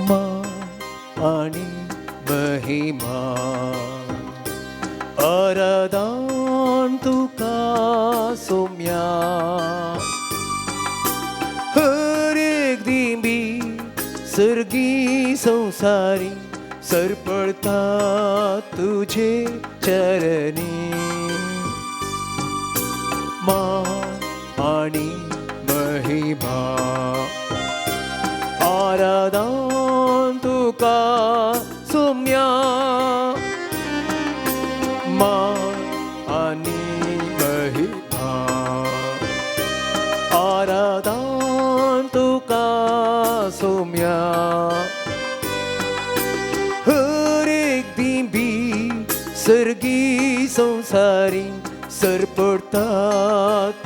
मान आणि महिमा आराधन तुका सोम्या हर एक दिंबी सर्गी संसारी सरपडता तुझे चरणी मान आणि महिमा आराधन तुका सोम्या मान आणि महिमा आराधन तुका सोम्या हर एक दिंबी सर्गी संसारी सरपडता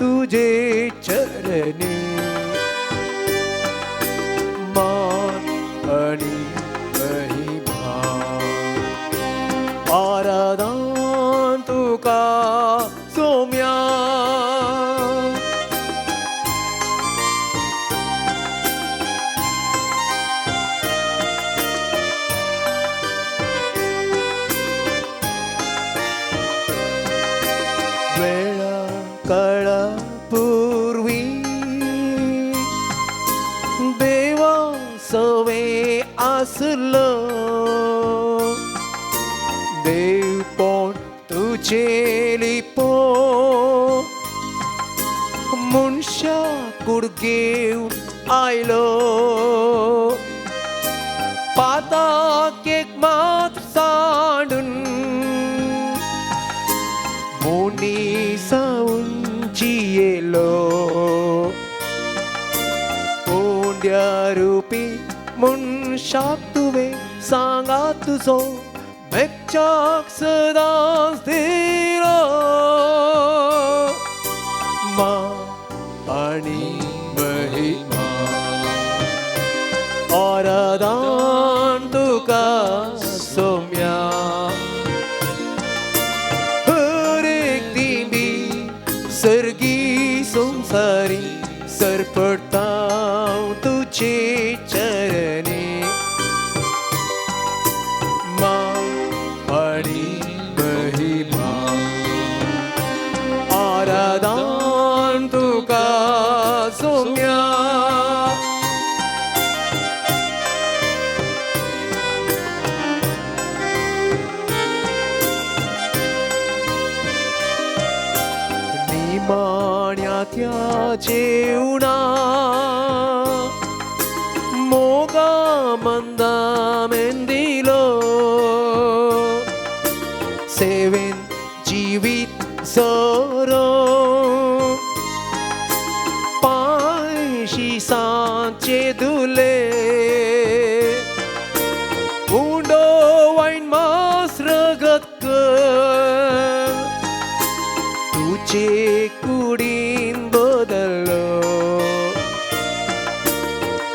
तुझे चरणी मान आणि महिमा आराधन तुका सोम्या वेळा काळापूर्वी देवा सवे आसलो देव पण तुझे लिपो मनशा कुडगेव आयलो पाताक एक मात सांडून मोनीसा उंची येलो ओंड्या रूपी मनशाक तुवे सांगा तुझो मेच्चाक सदांच दिलो मान आणि महिमा आराधन तुका सोम्या हर एक दिंबी सर्गी संसारी सरपडता तुझे चरणी मान आणि महिमा आराधन तुका सोम्या निमाण्याच्या जेवणा मोगा मंदा मेंदिलो सेवेन जीवित सोरो पायशी सांचे दुले उंडो वाईन मास रगत कर तुझे कुडीन बदललो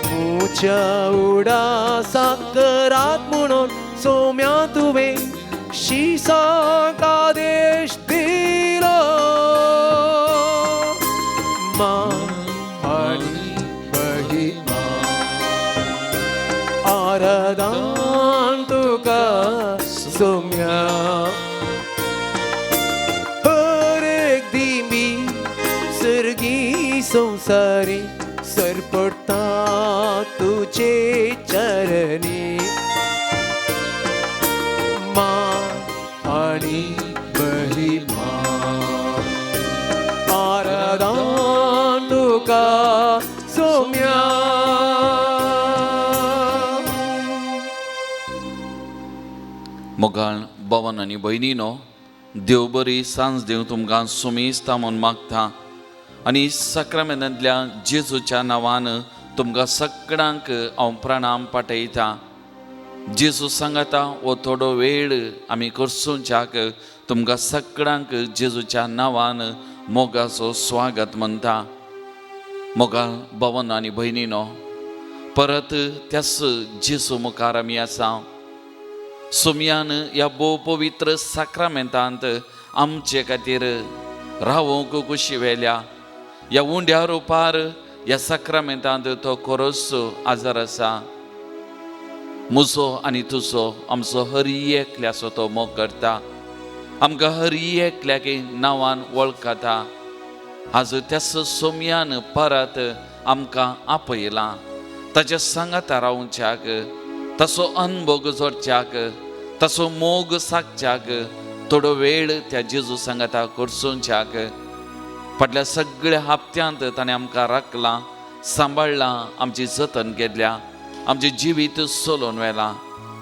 मुच्या उडासाक रात म्हणून सोम्या तुवे शिसाक आदेश दिलो मान आणि महिमा आराधन तुका सोम्या हर एक दिंबी सर्गी संसारी सरपडता तुझे चरणी मान आणि महिमा आराधन तुका सोम्या मोगाळ भवन आनी भयणीनो देव बरी सांज देव तुमकां सुमेस्ता म्हूण मागता आनी सक्रामेंतांतल्या जेजूच्या नांवान तुमकां सगळ्यांक हांव प्रणाम पाठयता जेजू सांगता हो थोडो वेळ आमी करसूच्याक तुमकां सगळ्यांक जेजूच्या नांवान मोगाचो स्वागत म्हणटा मोगाळ भवन आनी भयणीनो परत त्याच जेजू मुखार आमी आसा सोमयान ह्या भोव पवित्र साक्रामेंतांत आमचे खातीर रावोंक कुशी वेल्या ह्या उंड्या रुपार ह्या साक्रामेंतांत तो खरोच आजार आसा म्हजो आनी तुजो आमचो हर एकल्याचो तो मोग करता. आमकां हर एकल्याक नांवान वळखता. आज त्याच सोम्यान परत आमकां आपयलां ताच्या सांगाता रावच्याक, ताचो अनुभव जोडच्याक, ताचो मोग सागच्याक, थोडो वेळ त्या जेजू सांगाता करचोवच्याक. फाटल्या सगळ्या हप्त्यांत ताणें आमकां राखलां, सांबाळलां, आमची जतन केल्या, आमचें जिवीत चलोवन व्हेलां.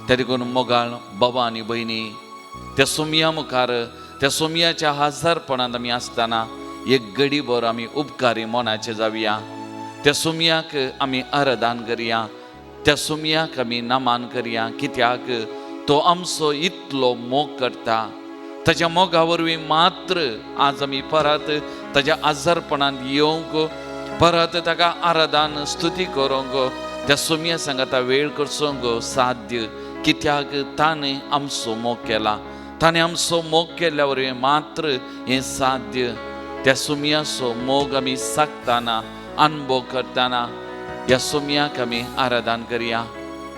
त्या देखून मोगाळ बाबा आनी भयणी, त्या सोमया मुखार, त्या सोमयाच्या हजारपणांत आमी आसतना एक घडीभर आमी उपकारी मोनाचे जावया. त्या सोमयाक आमी आराधन करया, त्या सोमयाक आमी नमान करया, कित्याक तो आमचो इतलो मोग करता. ताच्या मोगा वरवीं मात्र आज आमी परत ताच्या आजारपणांत येवंक, परत ताका आराधन स्तुती करूंक, त्या सोमया सांगाता वेळ करचोंक साध्य, कित्याक ताणें आमचो मोग केला. ताणें आमचो मोग केल्ल्या वरवीं मात्र हें साध्य. त्या सोमयाचो मोग आमी सागतना, अनुभव करतना ह्या सोमयाक आमी आराधन करया.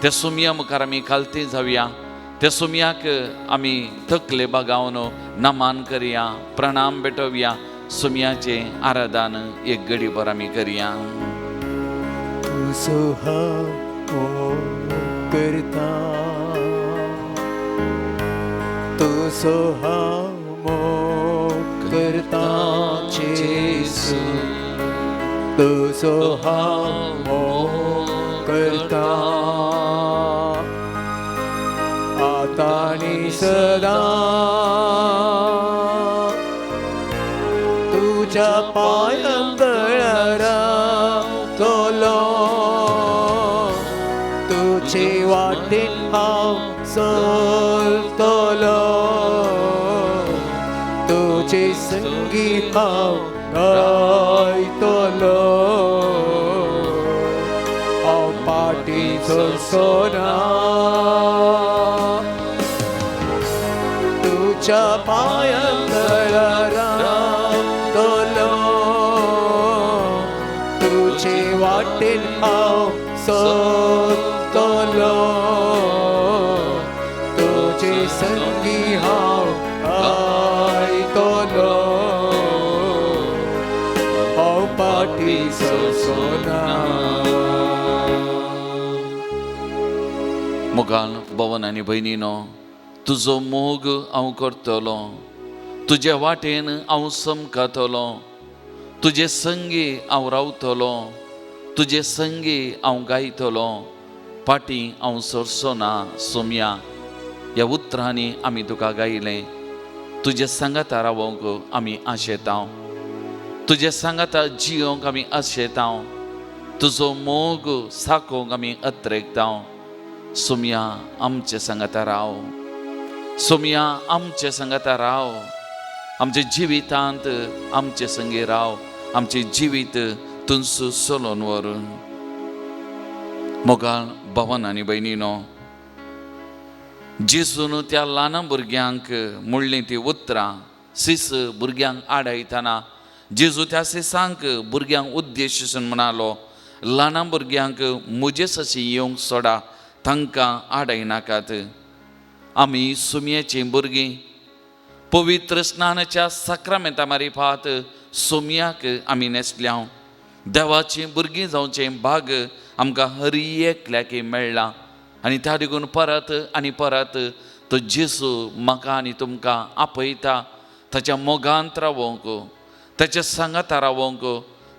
त्या सोमया मुखार आमी खालती जावया. त्या सोमयाक आमी तकले बागावन नमान करया, प्रणाम भेटोवया. सोमयाचे आराधन एक घडीभर आमी करया. तुजो हांव मोग करता, तुजो हांव मोग करता जेजू, तुजो हांव मोग करता. आता आनी सदां तुज्या पांयांत रावतलो, तुजे वाटेन हांव चलतलो, तुजे संगीत हांव गायतलो. हांव पाटीचो सोना, तुज्या पांयांत रावतलो, तुजे वाटेन हांव चलतलो, तुजे संगी हांव गायतलो. हांव पाटीचो सोना. मोगाल भवन आनी भयणीनो, तुजो मोग हांव करतलो, तुज्या वाटेन हांव समकतलो, तुजे संगी हांव रावतलो, तुजे संगी हांव गायतलो, पाटी हांव सरचो ना. सोमया ह्या उतरांनी आमी तुका गायलें. तुजे सांगाता रावंक आमी आशेतां, तुजे सांगाता जियोंक आमी आशेतां, तुजो मोग साकोंक आमी अत्रेकतां. सोमया आमचे सांगाता राव, सोमया आमचे सांगाता राव, आमच्या जिवितांत आमचे संगी राव, आमचे जिवीत तुंच चलोवन व्हरून. मोगाळ भावान आनी भयणीनो, जेजून त्या ल्हान भुरग्यांक म्हणलीं ती उतरां, सीस भुरग्यांक आडायतना जेजू त्या सिसांक भुरग्यांक उद्देशून म्हणालो, ल्हान भुरग्यांक म्हजे सशी येवंक सोडा, तांकां आडायनाकात. आमी सोमयाची भुरगीं पवित्र स्नानाच्या साक्रामेंता मारिफात सोमयाक आमी नेसल्या. देवाची भुरगीं जावचें भाग आमकां हर एकल्याक मेळ्ळां. आनी त्या देखून परत आनी परत तो जेजू म्हाका आनी तुमकां आपयता ताच्या मोगांत रावंक, ताच्या सांगात रावंक,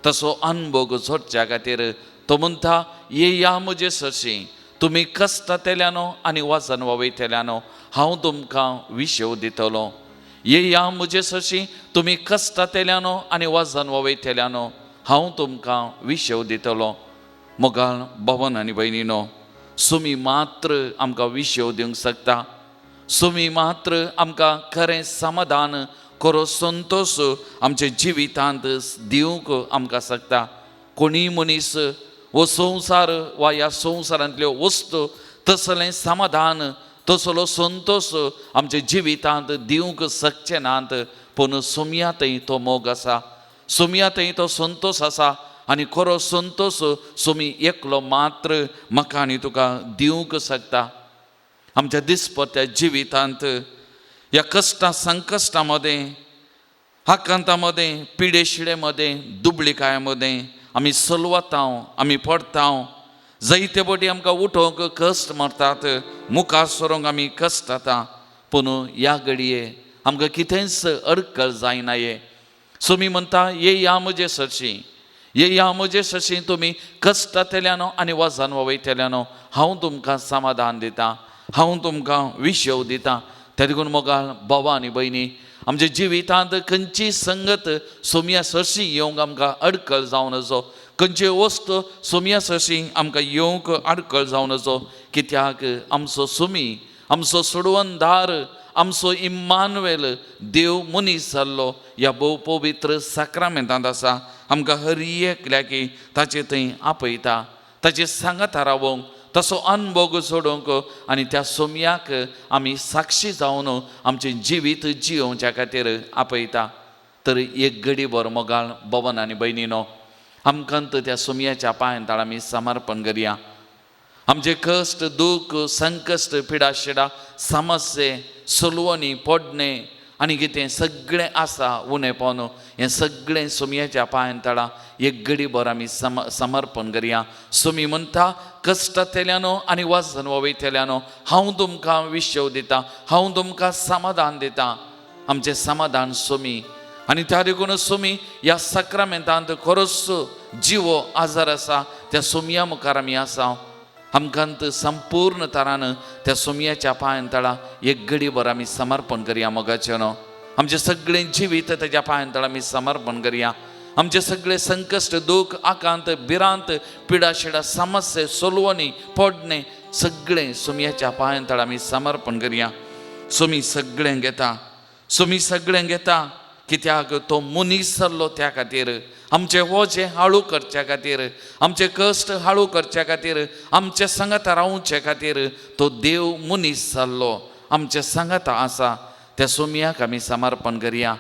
तसो अनुभव जोडच्या खातीर तो म्हणटा, येया म्हजे सशी, तुमी कश्टांतल्यानो आनी वाजन वयतल्यानो हांव तुमकां विशेव दितलो. येया म्हजे सशी, तुमी कश्टांतल्यानो आनी वाजन वयतल्यानो हांव तुमकां विशेव दितलो. मोगाळ भवन आनी भयणीनो, सुमी मात्र आमकां विशेव दिवंक शकता. सुमी मात्र आमकां खरें समाधान, खरो संतोश आमच्या जिवितांत दिवंक आमकां शकता. कोणी मनीस वो संवसार वा ह्या संवसारांतल्यो वस्तू तसलें समाधान, तसलो संतोश आमच्या जिवितांत दिवंक शकचे नात. पूण सोमयातय तो मोग आसा, सोमयातय तो संतोश आसा. आनी खरो संतोष सोमी एकलो मात्र म्हाका आनी तुका दिवंक शकता. आमच्या दिसपट्ट्या जिवितांत या कष्टा संकश्टामध्ये, आकांतामध्ये, पिडेशिडेमध्ये, दुबळिकायामध्ये आमी सलवता, आमी पडता. जायते फावटी आमकां उठोवंक कश्ट मारतात, मुखार सरोंक आमी कश्ट जाता. पूण ह्या घडये आमकां कितेंच अडखळ जायनाये. सोमी म्हणटा, येया म्हजे सरशी, येया म्हजे सरशी, तुमी कश्टांतल्यानो आनी वजान वयतल्यानो हांव तुमकां समाधान दितां, हांव तुमकां विशव दितां. त्या देखून मोगाळ भावां आनी भयणी, आमच्या जिवितांत खंयची संगत सोमया सरशी येवंक आमकां अडखळ जावन नजो, खंयची वस्त सोमया सरशी आमकां येवंक अडखळ जावन नजो. कित्याक आमचो सोमी, आमचो सोडवणदार, आमचो इम्मानुएल, देव मनीस जाल्लो ह्या भोव पवित्र साक्रामेंतांत आसा. आमकां हर एकल्याकी ताचे थंय आपयता, ताचे सांगात रावोंक, तसो अनुभव सोडोवंक आनी त्या सोमयाक आमी साक्षी जावन आमचें जिवीत जियोवच्या खातीर आपयता. तर एक घडीभर मोगाळ भवन आनी भयणीनो, आमकांत त्या सोमयाच्या पांयांत आमी समर्पण करया. आमचे कश्ट, दूख, संकश्ट, पिडाशिडा, समस्ये, सलवणी, पडणे आनी कितें सगळें आसा उणेपण, हें सगळें सोमयाच्या पांयांतळा एक घडीभर आमी समर्पण करया. सोमी म्हणटा, कश्टांतल्यानो आनी वाजन वयतल्यानो हांव तुमकां विशव दितां, हांव तुमकां समाधान दितां. आमचें समाधान सोमी. आनी त्या देखून सोमी ह्या साक्रामेंतांत खरोच जिवो आजार आसा त्या सोमया मुखार आमी आसा. आमकांत संपूर्ण तरान त्या सोमयाच्या पांयांतळा एक घडीभर आमी समर्पण करया. मोगाचेनो आमचें सगळें जिवीत तेज्या पांयांतळा आमी समर्पण करया. आमचे सगळे संकश्ट, दूख, आकांत, भिरांत, पिडाशिडा, समस्ये, सलवणी, पडणे सगळें सोमयाच्या पांयांतळा आमी समर्पण करया. सोमी सगळें घेता, सोमी सगळें घेता. कित्याक तो मनीस जाल्लो त्या खातीर, आमचे वोजे हाळू करच्या खातीर, आमचे कश्ट हाळू करच्या खातीर, आमचे सांगात रावचे खातीर तो देव मनीस जाल्लो आमचे सांगात आसा. त्या सोमयाक आमी समर्पण करया,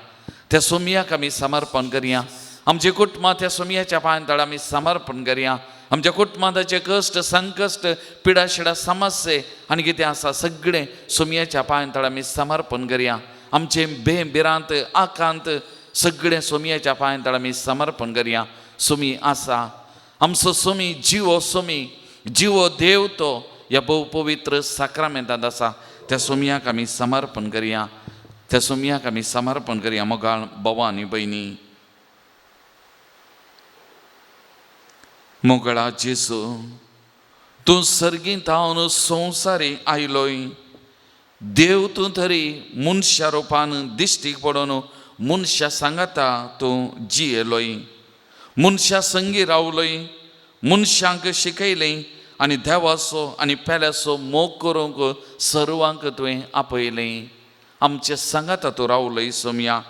त्या सोमयाक आमी समर्पण करया. आमचे कुटुंबां त्या सोमयाच्या पांयांतळा आमी समर्पण करया. आमच्या कुटुंबांचे कश्ट, संकश्ट, पिडाशिडा, समस्ये आनी कितें आसा सगळें सोमयाच्या पांयांतळा आमी समर्पण करया. आमचे भिरांत, आकांत सगळें सोमयाच्या पांयांतळा आमी समर्पण करया. सोमी आसा, आमचो सोमी, जिवो सोमी, जिवो देव तो ह्या भोव पवित्र साक्रामेंतांत आसा. त्या सोमयाक आमी समर्पण करया, त्या सोमयाक आमी समर्पण करया. मोगाळ भावां आनी भयणी, मोगळा जेजू, तूं सर्गींत हांव संवसारी आयलोय. देव तूं तरी मनशा रुपान दिश्टीक पडोन मनशा सांगाता तूं जियेलोय, मनशा संगी रावलोय, मनशांक शिकयलें आनी देवाचो आनी पेल्याचो मोग करूंक सर्वांक तुवें आपयलें. आमचे सांगाता तूं रावलोय सोमया.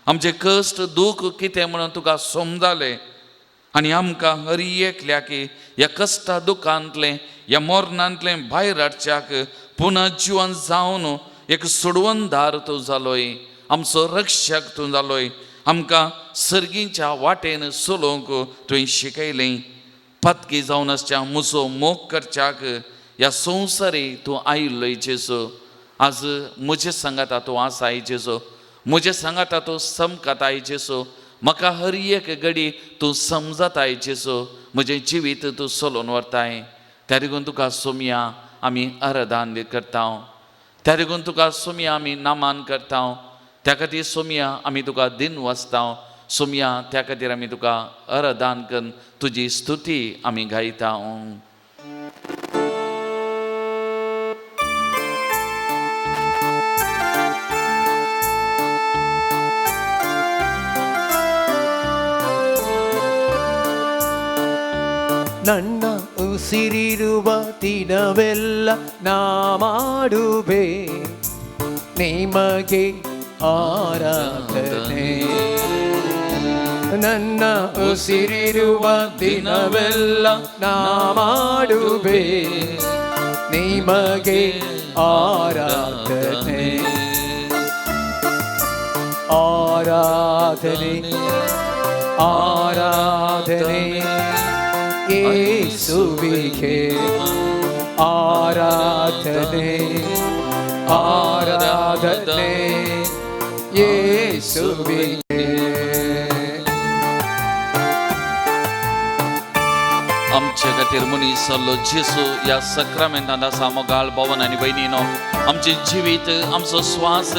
आमचे कश्ट, दूख कितें म्हणून तुका समजालें आनी आमकां हर एकल्याकी ह्या कश्टा दुखांतलें, ह्या मोरणांतलें भायर हाडच्याक पुना जिवन जावन एक सोडवणदार तूं जालोय, आमचो रक्षक तूं जालोय. आमकां सर्गीच्या वाटेन चलोवंक तुवें शिकयलें. पत्की जावन आसच्या म्हजो मोग करच्याक ह्या संवसारी तूं आयिल्लोय जेजू. आज म्हजे सांगाता तूं आसाय जेजू, म्हजे सांगाता तूं समकताय जेजू. म्हाका हर एक घडी तूं समजताय जेजू, म्हजें जिवीत तूं चलोवन व्हरताय. त्या देखून तुका सोमया आमी आराधन करता, त्या देखून तुका सोमया आमी नामान करता. त्या खातीर सोमया आमी तुका दिन वाचता. सोमया त्या खातीर आमी तुका आराधन करून तुजी स्तुती आमी गायता. ನನ್ನ ಉಸಿರಿರುವ ದಿನವೆಲ್ಲ ನಾ ಮಾಡುವೆ ನಿಮಗೆ ಆರಾಧನೆ. ನನ್ನ ಉಸಿರಿರುವ ದಿನವೆಲ್ಲ ನಾ ಮಾಡುವೆ ನಿಮಗೆ ಆರಾಧನೆ. ಆರಾಧನೆ ಆರಾಧನೆ ಯೇಸುವಿಗೆ ಆರಾಧನೆ ಆರಾಧನೆ ಯೇಸುವಿಗೆ. आमच्या खातीर मनीस जाल्लो जेसू ह्या सक्रामेंतांत आसा मोगाळ भवन आनी भयणीनो, आमचें जिवीत आमचो स्वास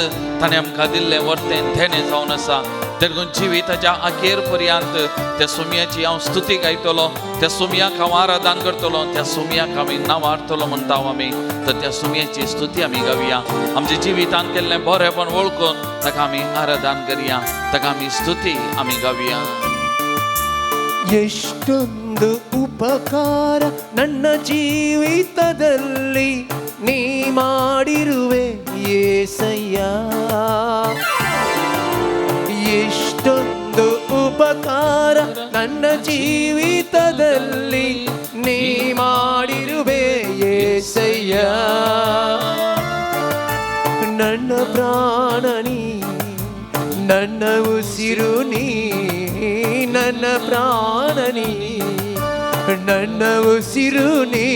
ताणें आमकां दिल्लें वर्तें धेणें जावन आसा. देखून जिविताच्या अखेर पर्यंत त्या सुमयाची हांव स्तुती गायतलो, त्या सुमयाक हांव आराधन करतलो, त्या सुमयाक आमी नांवारतलो म्हणटा आमी. तर त्या सुमयाची स्तुती आमी गावया. आमच्या जिवितांत केल्लें बरेंपण वळखून ताका आमी आराधन करया, ताका आमी स्तुती आमी गावया. ಎಷ್ಟೊಂದು ಉಪಕಾರ ನನ್ನ ಜೀವಿತದಲ್ಲಿ ನೀ ಮಾಡಿರುವೆ ಯೇಸಯ್ಯ. ಎಷ್ಟೊಂದು ಉಪಕಾರ ನನ್ನ ಜೀವಿತದಲ್ಲಿ ನೀ ಮಾಡಿರುವೆ ಯೇಸಯ್ಯ. ನನ್ನ ಪ್ರಾಣ ನೀ, ನನ್ನ ಉಸಿರು ನೀ, ನನ್ನ ಪ್ರಾಣ ನೀ, ನನ್ನ ಉಸಿರು ನೀ,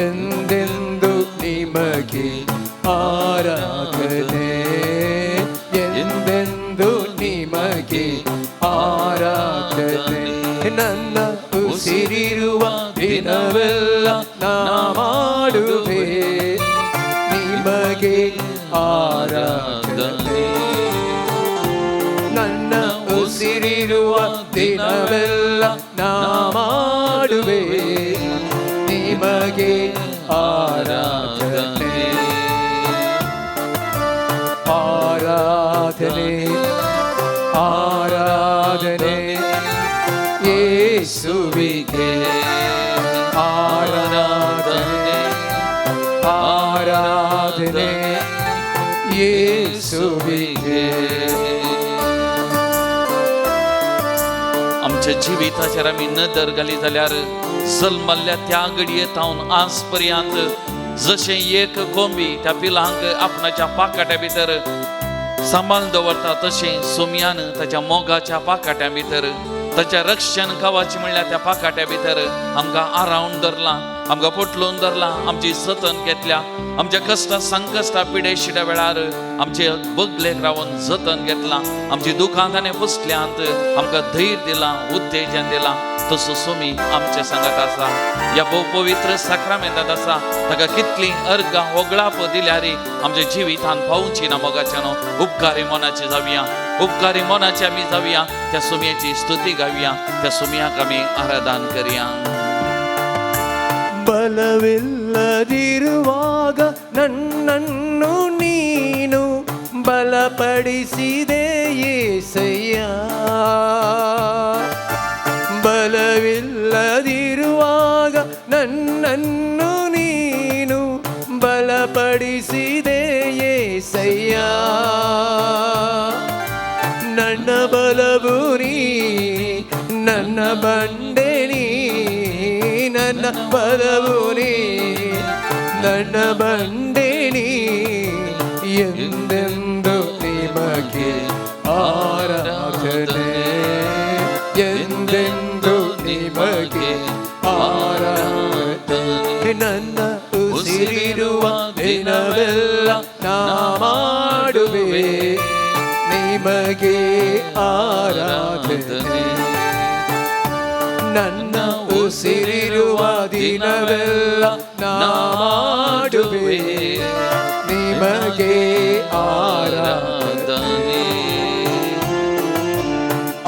ಎಂದೆಂದು ನಿಮಗೆ ಆರಾಧನೆ, ಎಂದೆಂದು ನಿಮಗೆ ಆರಾಧನೆ. ನನ್ನ ಉಸಿರಿರುವ ದಿನವೆಲ್ಲ ನಾ ಮಾಡುವೆ ನಿಮಗೆ ಆರಾಧನೆ. ನನ್ನ ಉಸಿರಿರುವ ದಿನವೆಲ್ಲ ನಾ ಮಾಡುವೆ ನಿಮಗೆ ಆರಾಧನೆ. ಆರಾಧನೆ ಆರಾಧನೆ ಯೇಸುವಿಗೆ ಆರಾಧನೆ ಆರಾಧನೆ ಯೇಸುವಿಗೆ. आमच्या जिविताचेर आमी नदर घाली जाल्यार जल्मल्ल्या त्या घडयेंतावन आज पर्यंत जशें एक कोंबी त्या पिलांक आपणाच्या पाकाट्या भितर सांबाळून दवरता, तशें सुमयान ताच्या मोगाच्या पाकाट्या भितर ताच्या रक्षण कवच म्हणल्यार त्या पाकाट्या भितर आमकां आरावून धरला, आमकां पोटलून धरला, आमची जतन घेतल्या, आमच्या कश्टा संकश्टा पिडे शिड्या वेळार आमचे बगलेक रावून जतन घेतला, आमची दुखां ताणें पुसल्यांत आमकां धैर्य दिला, उत्तेजन दिला. तसो सोमी आमच्या सांगात आसा, ह्या भोव पवित्र साक्रामेंतांत आसा. ताका कितली अर्गां वगळाप दिल्यारी आमच्या जिवितांत पावूंची ना मोगाच्या न्हू. उपकारी मनाची जावया, उपकारी मनाची आमी जावया, त्या सुमयाची स्तुती गावया, त्या सुमयाक आमी आराधन करया. ಬಲವಿಲ್ಲದಿರುವಾಗ ನನ್ನನ್ನು ನೀನು ಬಲಪಡಿಸಿದೆ ಯೇಸಯ್ಯ. ಬಲವಿಲ್ಲದಿರುವಾಗ ನನ್ನನ್ನು ನೀನು ಬಲಪಡಿಸಿದೆ ಯೇಸಯ್ಯ. ನನ್ನ ಬಲವು ನೀ, ನನ್ನ ಬಂಡೆ ನೀ, ನನ್ನ ಬಲವು ನೀ, ನನ್ನ ಬಂಡೆ ನೀ, ಎಂದೆಂದು ನಿಮಗೆ ಆರಾಧನೆ, ಎಂದೆಂದು ನಿಮಗೆ ಆರಾಧನೆ. ನನ್ನ ಉಸಿರಿರುವ ದಿನವೆಲ್ಲ ನಾ ಮಾಡುವೆ ನಿಮಗೆ ಆರಾಧನೆ. ನನ್ನ ಉಸಿರಿರುವ ದಿನವೆಲ್ಲ ನಾ ಮಾಡುವೆ ನಿಮಗೆ ಆರಾಧನೆ.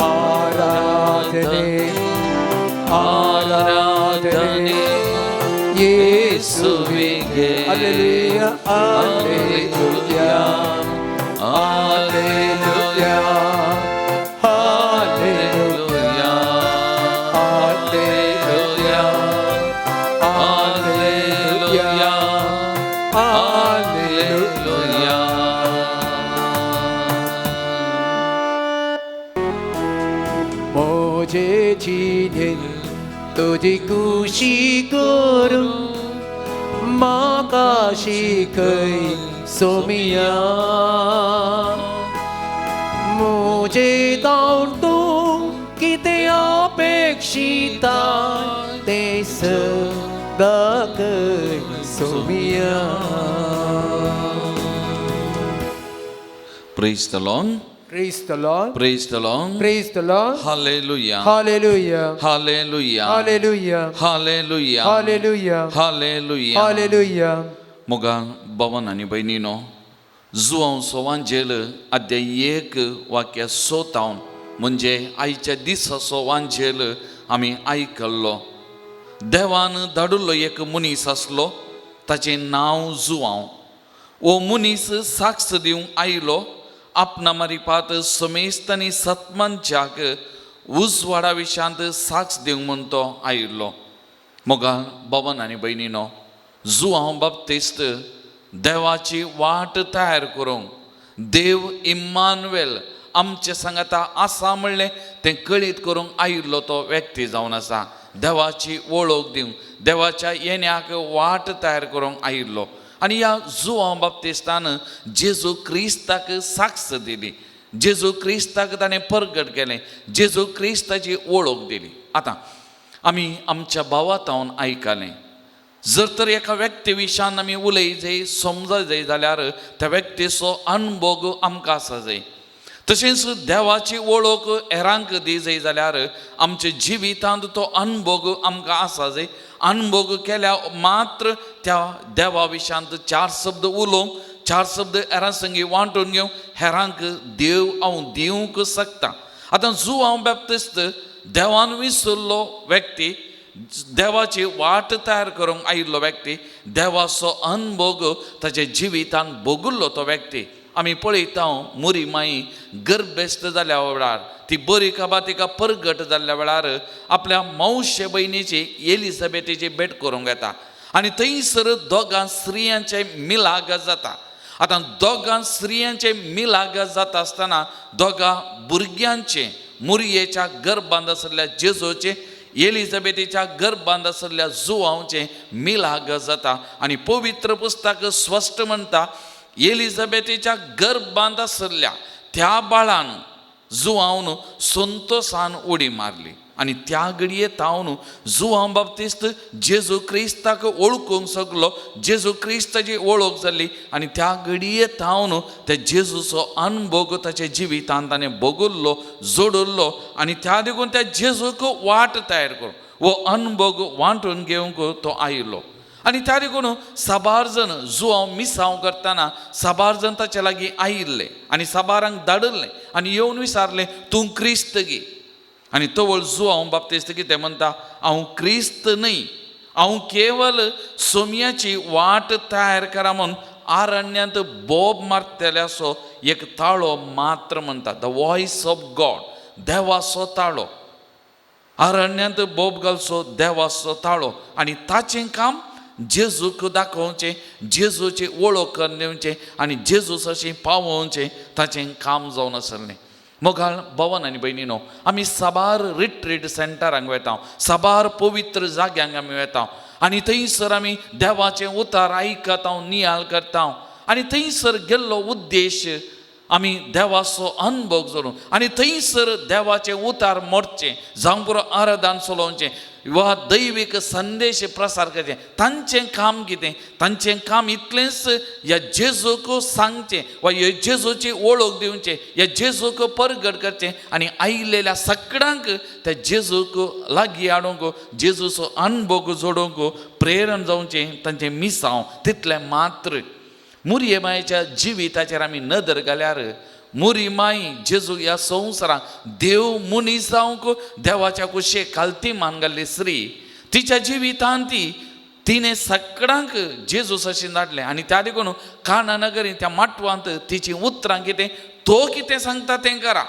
ಆರಾಧನೆ ಆರಾಧನೆ ಯೇಸುವಿಗೆ. Hallelujah hallelujah hallelujah hallelujah hallelujah hallelujah hallelujah. मुझे जीने तुझी खुशी करूं माकाशी कई सोमिया. मुझे दाऊं तू रेक्षिता ते सदा सोमिया. Praise the Lord. Praise the Lord. Praise the Lord. Praise the Lord. Hallelujah. Hallelujah. Hallelujah. Hallelujah. Hallelujah. Hallelujah. Hallelujah. Hallelujah. Moga भवन आणि बहिणीनो जुवां सोवांजेल अध्याय 1 वाक्य 17 म्हणजे आयच्या दिसाचो वांजेल आमी आयकल्लो. देवान धाडुल्लो एक मनीस आसलो, ताचें नांव जुवांव. वो मनीस साक्ष दिवंक आयलो, आपणा मारिपात समेस्त आनी सत्मनच्याक उजवाडा विशांत साक्ष दिवंक म्हूण तो आयिल्लो. मोगा भवन आनी बहिणीनो, जुवांव बाप्तिस्त देवाची वाट तयार करूंक देव इम्मानुएल आमचे सांगाता आसा म्हणलें तें कळीत करूंक आयिल्लो तो व्यक्ती जावन आसा. देवाची वळख दिवंक, देवाच्या येण्याक वाट तयार करूंक आयिल्लो. आनी ह्या जुवांव बाप्तिस्तान जेजू क्रिस्ताक साक्ष दिली, जेजू क्रिस्ताक ताणें परगट केलें, जेजू क्रिस्ताची वळख दिली. आतां आमी आमच्या भावातावन आयकलें, जर तर एका व्यक्ती विशयान आमी उलय जाय, समजय जाय जाल्यार त्या व्यक्तीचो अनुभव आमकां आसा जाय. तशेंच देवाची वळख हेरांक दी जाय जाल्यार आमच्या जिवितांत तो अनुभव आमकां आसा जाय. अनुभव केल्या मात्र त्या देवा विशयांत 4 शब्द उलोवंक, 4 शब्द हेरां संगी वांटून घेवंक हेरांक देव हांव दिवंक शकता. आतां जुवांव बाप्तिस्त देवान विसरलो व्यक्ती, देवाची वाट तयार करूंक आयिल्लो व्यक्ती, देवाचो अनुभव ताच्या जिवितांत भोगुल्लो तो व्यक्ती. आमी पळयता मुरी माई गर्भेस्त जाल्या वेळार, ती बरी काबा तिका परगट जाल्ल्या वेळार आपल्या मावशे भयणीची एलिझाबेथीची भेट करूंक येता आनी थंयसर दोगां स्त्रियांचे मिलाग जाता. आतां दोगां स्त्रियांचे मिलाग जाता आसतना दोगां भुरग्यांचे, मुरयेच्या गर्भांत आशिल्ल्या जेजूचे, एलिझाबेथीच्या गर्भांत आशिल्ल्या जुवांवचे मिलाग जाता. आनी पवित्र पुस्तक स्पश्ट म्हणटा, एलिझाबेथीच्या गर्भांत आशिल्ल्या त्या बाळान जुवांवन संतोषान उडी मारली. आनी त्या घडयेंत हांव जुवांव बाप्तिस्त जेजू क्रिस्ताक वळखूंक शकलो, जेजू क्रिस्ताची वळख जाली. आनी त्या घडयेंत हांव त्या जेजूचो अनुभव ताच्या जिवितांत ताणें भोगुल्लो, जोडुल्लो. आनी त्या देखून त्या जेजूक वाट तयार करून वो अनुभव वांटून घेवंक तो आयिल्लो. आनी त्या देखून साबार जण जुवांव मिसांव करतना साबार जण ताचे लागीं आयिल्ले आनी साबारांक धाडले आनी येवन विचारले, तूं क्रिस्त गी. आनी तवळ जुवांव बाप्तिस्त कितें म्हणटा, हांव क्रिस्त न्हय, हांव केवल सोमयाची वाट तयार करा म्हूण आरण्यांत बोब मारतल्याचो एक ताळो मात्र म्हणटा. द वॉयस ऑफ गॉड, देवाचो ताळो. आरण्यांत बोब घालचो देवाचो ताळो. आनी ताचें काम जेजूक दाखोवचें, जेजूची वळख करून दिवचें आनी जेजूस अशी पावोवचें, ताचें काम जावन आसलें. मोगाळ भवन आनी भयणीनो, आमी साबार रिट्रीट सेंटरांक वेता, साबार पवित्र जाग्यांक आमी वेता आनी थंयसर आमी देवाचें उतार आयकता, नियाळ करता. आनी थंयसर गेल्लो उद्देश आमी देवाचो अनुभव जोडूं आनी थंयसर देवाचें उतार मोडचें, जावं पुरो आराधन चलोवचें वा दैवीक संदेश प्रसार करचें. तांचें काम कितें? तांचें काम इतलेंच ह्या जेजूक सांगचें वा ह्या जेजूची वळख दिवचें, ह्या जेजूक परगट करचें आनी आयिल्ल्या सगळ्यांक त्या जेजूक लागीं हाडूंक, जेजूचो अनुभव जोडूंक प्रेरण जावचें तांचें मिसांव. तितलें मात्र मुरये मायेच्या जिविताचेर आमी नदर घाल्यार मुरी माई जेजू ह्या संवसाराक देव मनीस जावंक देवाच्या कुशे खालती मान घाल्ली स्त्री, तिच्या जिवितांत तिणें सगळ्यांक जेजूस अशें धाडलें. आनी त्या देखून काना नगरी त्या माटवांत तिची उतरां कितें, तो कितें सांगता तें करा,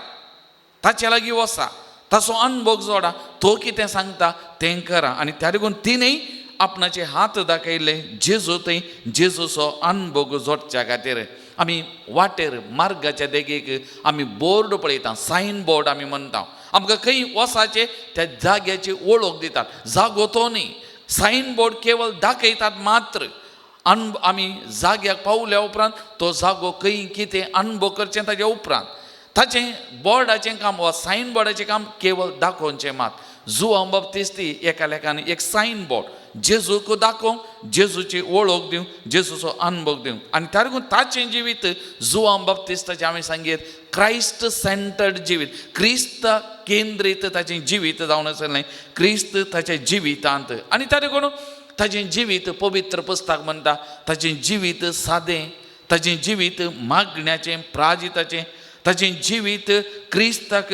ताचे लागीं वचा, ताचो अनुभव जोडा, तो कितें सांगता तें करा. आनी त्या देखून तिणें आपणाचे हात दाखयले जेजू थंय जेजूचो अनुभव जोडच्या खातीर. आमी वाटेर मार्गाच्या देगेक आमी बोर्ड पळयता, सायन बोर्ड आमी म्हणटा. आमकां खंय वसाचे त्या जाग्याची वळख दितात, जागो तो न्ही, सायन बोर्ड केवळ दाखयतात मात्र. आमी जाग्याक पावल्या उपरांत तो जागो खंय कितें अनुभव करचें ताच्या उपरांत ताचें बोर्डाचें काम वा सायन बोर्डाचें काम केवळ दाखोवचें मात. जुआंव बाप्तिस्ती एका लेखान एक सायन बोर्ड जेजूक दाखोवंक जेजूची वळख दिवंक जेजूचो अनुभव दिवंक आनी त्या लागून ताचें जिवीत जुआंव बाप्तिस्ताचें हांवें सांगीत क्रायस्ट सेंटर्ड जिवीत क्रिस्त केंद्रीत ताचें जिवीत जावन आसलें क्रिस्त ताच्या जिवितांत आनी त्या लागून ताचें जिवीत पवित्र पुस्तक म्हणटा ताचें जिवीत सादें ताचें जिवीत मागण्याचें प्राजिताचें ताचें जिवीत क्रिस्ताक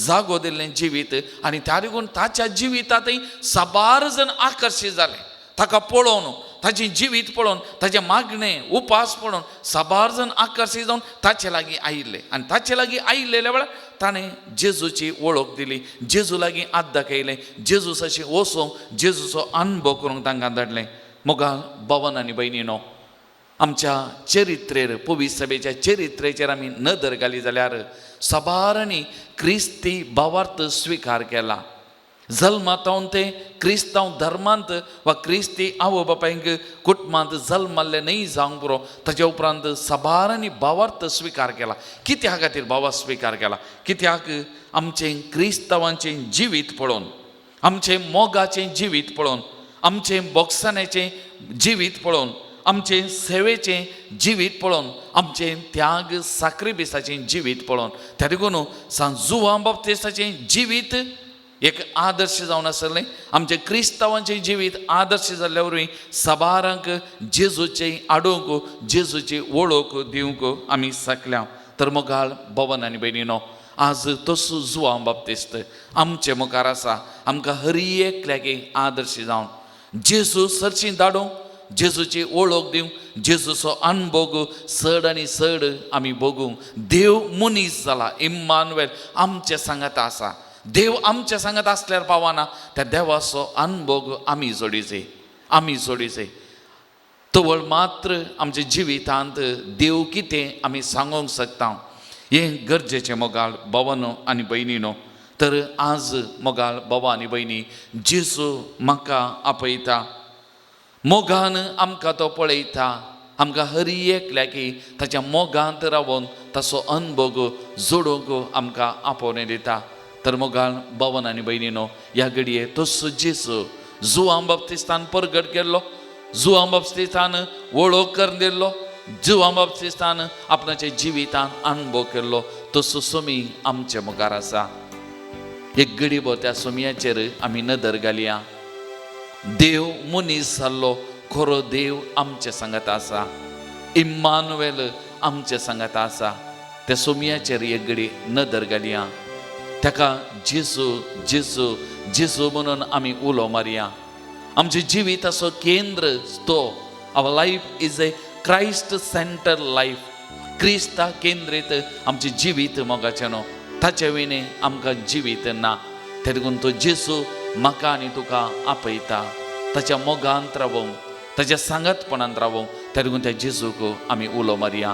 जागो दिल्लें जिवीत आनी त्या लागून ताच्या जिवितांतय साबार जण आकर्शीत जाले ताका पळोवन ताचें जिवीत पळोवन ताचें मागणें उपास पळोवन साबार जण आकर्शीत जावन ताचे लागीं आयिल्ले आनी ताचे लागीं आयिल्ले वेळार ताणें जेजूची वळख दिली जेजू लागीं हात दाखयलें जेजू अशें वचोवंक जेजूचो अनुभव करूंक तांकां धाडलें मोगाल भवन आनी भयणीनो आमच्या चरित्रेर पवित्र सभेच्या चरित्रेचेर आमी नदर घाली जाल्यार साबारांनी क्रिस्ती भावार्थ स्विकार केला जल्मांत ते क्रिस्तांव धर्मांत वा क्रिस्ती आवय बापायक कुटुंबांत जल्माल्ले न्हय जावंक पुरो ताचे उपरांत साबारांनी भावार्थ स्विकार केला कित्या खातीर भावा स्विकार केला कित्याक आमचें क्रिस्तांवांचें जिवीत पळोवन आमचें मोगाचें जिवीत पळोवन आमचें बोगसण्याचें जिवीत पळोवन आमचें सेवेचें जिवीत पळोवन आमचें त्याग साक्रिफिसाचें जिवीत पळोवन त्या देखून सांत जुआंव बाप्तिस्ताचें जिवीत एक आदर्श जावन आसलें आमचें क्रिस्तांवांचें जिवीत आदर्श जाल्ल्या वरवीं साबारांक जेजूचें आडोवंक जेजूची वळख दिवंक आमी शकल्या तर मोगाल भवन आनी भयणीनो आज तसो जुआंव बाप्तिस्त आमचे मुखार आसा आमकां हर एकल्याक आदर्श जावन जेजू सरची धाडोवंक जेजूची वळख दिवंक जेजूचो अनुभव चड आनी चड आमी भोगूंक देव मनीस जाला इम्मानुएल आमचे सांगात आसा देव आमच्या सांगात आसल्यार पावना त्या देवाचो अनुभव आमी जोडिचे तवळ मात्र आमच्या जिवितांत देव कितें आमी सांगूंक शकता हें गरजेचें मोगाल भवनो आनी भयणीनो तर आज मोगाल भवा आनी भयणी जेजू म्हाका आपयता मोगान आमकां तो पळयता आमकां हर एकल्याक ताच्या मोगांत रावून ताचो अनुभव जोडूंक आमकां आपोवन दिता तर मोगाल भवन आनी भयणीनो ह्या घडये तसो जेजू जुआंव बाप्तिस्तान परगट केल्लो जुआंव बाप्तिस्तान वळख करून दिल्लो जुआंव बाप्तिस्तान आपणाच्या जिवितान अनुभव केल्लो तसो सोमी आमच्या मुखार आसा एक घडीभर त्या सोमयाचेर आमी नदर घालया देव मनीस जाल्लो खरो देव आमचे सांगात आसा इम्मानुएल आमचे सांगात आसा त्या सोमयाचेर एक घडी नदर घालया ताका जेजू जेजू जेजू म्हणून आमी उलो मारया आमचे जिविताचो केंद्र तो our life is a Christ centre life क्रिस्ता केंद्रीत आमचे जिवीत मोगाचें न्हू ताचे वयलें आमकां जिवीत ना त्या देखून तो जेजू म्हाका आनी तुका आपयता ताच्या मोगांत रावूंक ताच्या सांगतपणांत रावूंक त्या देखून त्या जेजूक आमी उलो मारया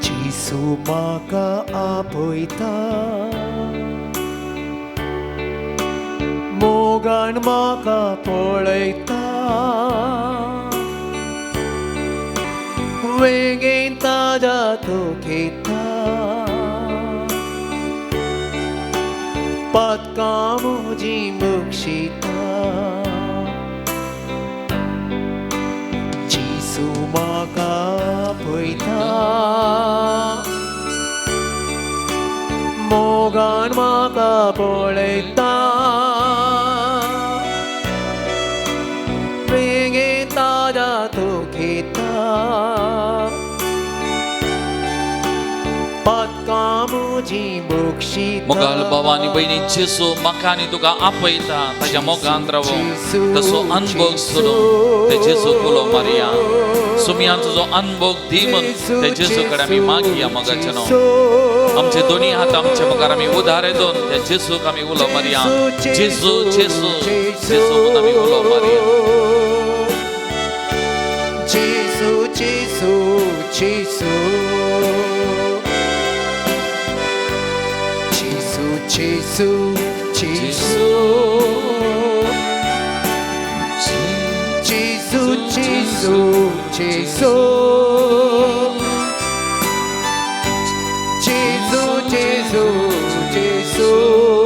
जेजू म्हाका आपयता मोगान म्हाका पळयता वेगेन ताजा तो घेता पातकां म्हजी बक्षिता जेजू म्हाका आपयता मोगान म्हाका पळयता वेगेन ताजा तो घेता पातकां म्हजी बक्षिता मोगाल भवानी भयणी जेजू म्हाका आनी तुका आपयता ताच्या मोगांत रावूंक तसो अनुभव सोडून ते जेजूक उलो मारया सुमयान तुजो अनुभव दी म्हूण ते जेजू कडेन आमी मागया मोगाचें न्हू आमचे दोनी हात आमच्या मुखार आमी उदारे दोन त्या जेजूक आमी उलो मारया जेजू जेजू जेजू म्हणून आमी उलो मारया जेजू जेजू जेजू जेजू जेजू जेजू जेजू जेजू जेजू जेजू जेजू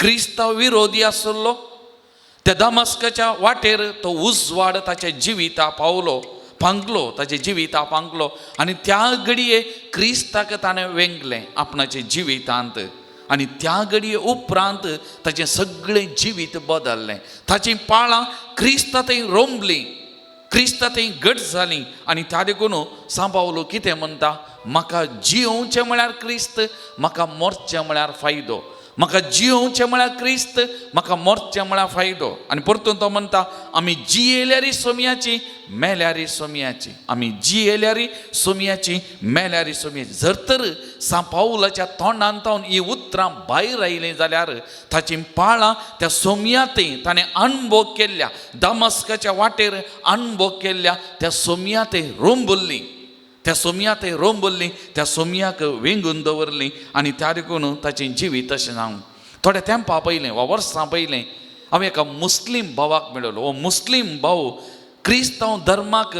क्रिस्ताव विरोधी आसलो त्या दमस्काच्या वाटेर तो उजवाड ताच्या जिविता पांगलो ताचे जिविता पांगलो आनी त्या घडये क्रिस्ताक ताणें वेंगलें आपणाचे जिवितांत आनी त्या घडये उपरांत ताचें सगळें जिवीत बदललें. ताचीं पाळां क्रिस्ता थंय रोंबलीं, क्रिस्ता थंय घट जालीं आनी त्या देखून सांबावलो कितें म्हणटा, म्हाका जियोवचें म्हळ्यार क्रिस्त, म्हाका मोरचें म्हळ्यार फायदो. म्हाका जियोवचें म्हळ्यार क्रिस्त, म्हाका मोरचें म्हळ्यार फायदो. आनी परतून तो म्हणटा, आमी जियेल्यारी सोमयाची, मेल्यारी सोमयाची. आमी जियेल्यारी सोमयाची, मेल्यारी सोमयाची. जर तर सांपावलाच्या तोंडांतावन ही उतरां भायर आयलीं जाल्यार ताची पाळां त्या सोमयातय ताणें अणभव केल्ल्या, दमस्काच्या वाटेर अणभव केल्ल्या त्या सोमयातय रोंबुल्लीं, त्या सोमयातय रोंबुल्लीं, त्या सोमयाक वेंगून दवरलीं आनी त्या देखून ताचें जिवीत अशें जावन. थोड्या तेंपा पयलें वा वर्सां पयलें हांव एका मुस्लीम भावाक मेळलो. हो मुस्लीम भाव क्रिस्तांव धर्माक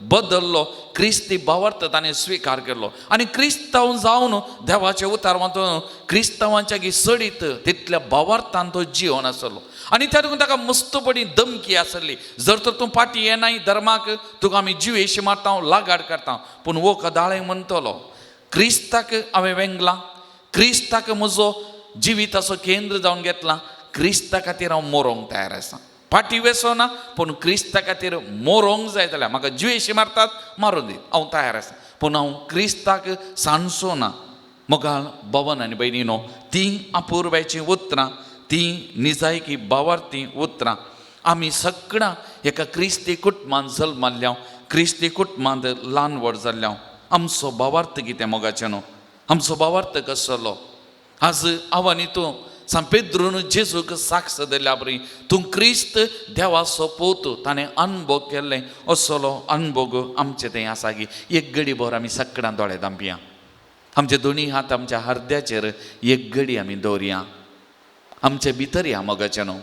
बदल्लो, क्रिस्ती भावार्थ ताणें स्विकार केल्लो आनी क्रिस्तांव जावन देवाचे उतार वाचून क्रिस्तांवांच्या सडीत तितल्या भावार्थान तो जियोन आसलो. आनी त्या देखून ताका मस्तपणी धमकी आसली, जर तर तूं फाटीं येनाय धर्माक तुका आमी जिवेशी मारता, लागाड करता. पूण वो कदाळें म्हणटलो, क्रिस्ताक हांवें वेंगलां, क्रिस्ताक म्हजो जिविताचो केंद्र जावन घेतला, क्रिस्ता खातीर हांव मोरोंक तयार आसा. फाटीं वेसोना, पूण क्रिस्ता खातीर मोरोंक जाय जाल्यार म्हाका जिवेशी मारतात, मारूं दी, हांव तयार आसा. पूण हांव क्रिस्ताक सांडचो ना. मोगाळ भवन आनी भयणीनो, तीं अपुर्बायचीं उतरां, ती निजायकी भावार्थी उतरां आमी सगळां एका क्रिस्ती कुटुंबांत जल्माल्ल्या, क्रिस्ती कुटुंबांत ल्हान व्हड जाल्ल्या. आमचो भावार्थ कितें मोगाचें न्हू? आमचो भावार्थ कसलो? आज हांव आनी तूं सान पेद्रून जेजूक साक्ष दिल्या बरी, तूं क्रिस्त देवाचो पोत ताणें अणभव केल्लें असलो अणभव आमचें थंय आसा की एक घडी भर आमी सगळां दोळे धांपया, आमचे दोनी हात आमच्या हृदयाचेर एक घडी आमी दवरया. आमचे भितर या मोगाचें न्हू?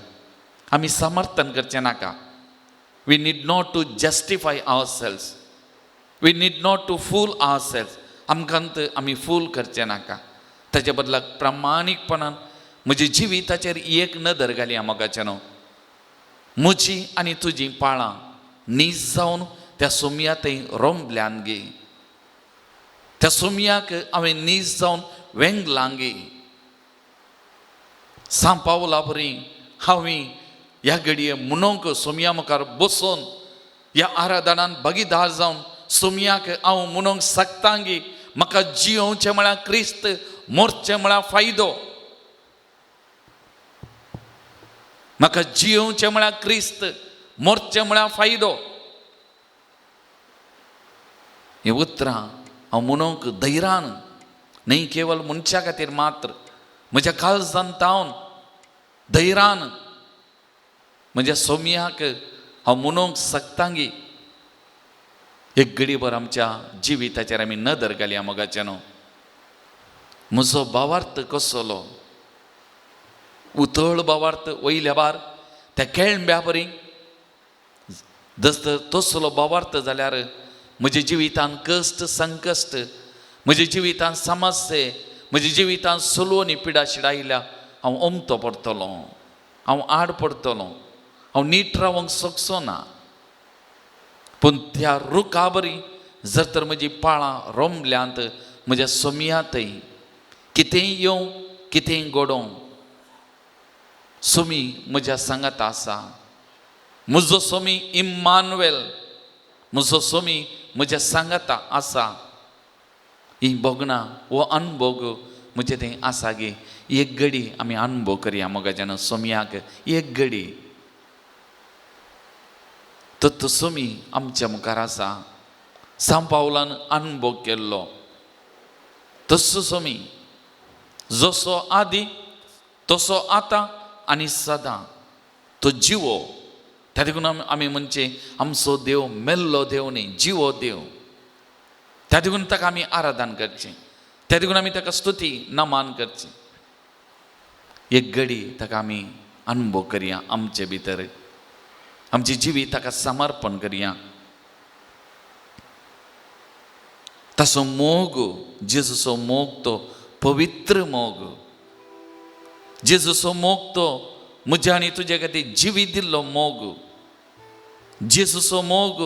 आमी समर्थन करचें नाका. We need not to justify our selves, we need not to fool our selves. आमकांत आमी फूल करचें नाका. ताचे बदलाक प्रामाणीकपणान म्हज्या जिविताचेर एक नदर घालया मोगाचें न्हू? म्हजी आनी तुजी पाळां नीज जावन त्या सोमयातय रोंबल्यान गे, त्या सोमयाक हांवें नीज जावन वेंगलां गे. सांपावला बरी हांवें ह्या घडये म्हणूंक सोमया मुखार बसून ह्या आराधनान भागीदार जावन सोमयाक हांव म्हणूंक शकतां गे, म्हाका जियोवचें म्हळ्यार क्रिस्त, मोरचें म्हळ्यार फायदो. म्हाका जियोवचें म्हळ्यार क्रिस्त, मोरचें म्हळ्यार फायदो. ही उतरां हांव म्हणूंक धैर्यान न्ही, केवळ मनशा खातीर मात्र, म्हज्या काळजांत तावन धैर्यान म्हज्या सोमयाक हांव म्हणूंक शकतां गी. एक घडीभर आमच्या जिविताचेर आमी नदर घालया मोगाचें न्हू? म्हजो भावार्थ कसलो? उतळ भावार्थ वयल्या बार त्या केळंब्या बरी जर तसलो भावार्थ जाल्यार म्हज्या जिवितांत कश्ट संकश्ट, म्हज्या जिवितांत समस्ये, म्हज्या जिवितांत सुलो आनी पिडा शिडा आयल्या हांव ओमतो पडटलो, हांव आड पडटलो, हांव नीट रावंक शकचो ना. पूण त्या रुखा बरी जर तर म्हजी पाळां रोंबल्यांत, म्हज्या सोमयातय कितेंय येवं कितेंय घडोवं, सोमी म्हज्या सांगात आसा. म्हजो सोमी इम्मानुएल, म्हजो सोमी म्हज्या सांगाता आसा. ही भोगणां वो अणभव म्हजे थंय आसा गे. एक घडी आमी अणभव करया मोगाच्यान सोमयाक. एक घडी तो सोमी आमच्या मुखार आसा. सांपावलान अणभव केल्लो तसो सोमी, जसो आदी तसो आतां आनी सदां तो जिवो. त्या देखून आमी म्हणचे आमचो देव मेल्लो देव न्ही, जिवो देव. त्या देखून ताका आमी आराधन करचें, त्या देखून आमी ताका स्तुती नमान करचें. एक घडी ताका आमी अणभव करया आमचे भितर, आमची जिवीत ताका समर्पण करया. तसो मोग जेजूचो मोग तो पवित्र मोग, जेजूचो मोग तो म्हज्या आनी तुजे खातीर जिवी दिल्लो मोग. जेजूचो मोग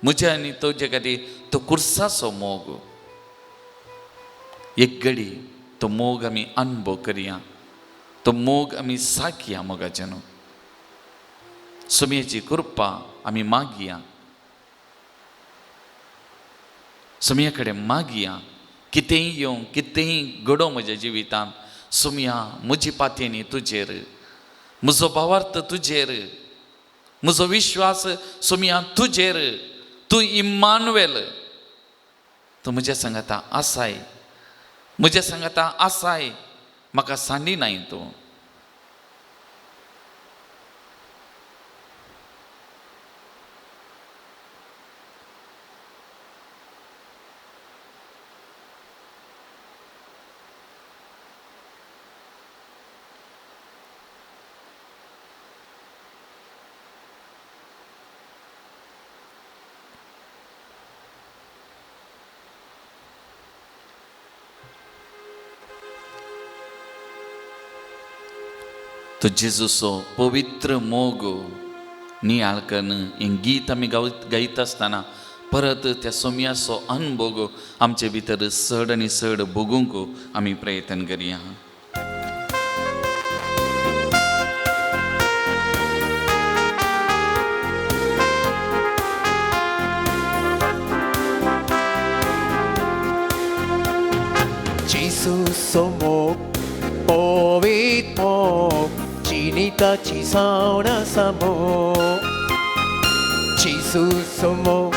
म्हज्या आनी तुजे खातीर तो कुर्साचो मोग. एक घडी तो मोग आमी अनुभव करया, तो मोग आमी साकया मोगाच्यान. सुमयेची कृपा आमी मागया, सुमया कडेन मागया. कितेंय येवं, कितेंय घडों म्हज्या जिवितांत, सुमया म्हजी पातयेनी तुजेर, म्हजो भावार्थ तुजेर, म्हजो विश्वास सुमया तुजेर. तूं इम्मानुएल, तूं म्हज्या सांगाता आसाय, म्हज्या सांगाता आसाय, म्हाका सांडिनाय तूं. तो जेजूचो पवित्र मोग नियाळ करून हें गीत आमी गायत आसतना परत त्या सोमयाचो अनुभव आमचे भितर चड आनी चड भोगूंक आमी प्रयत्न करया. जेजूचो मोग पवित्र मोग, जिनिताची सावण आसा मोग. जेजूचो मोग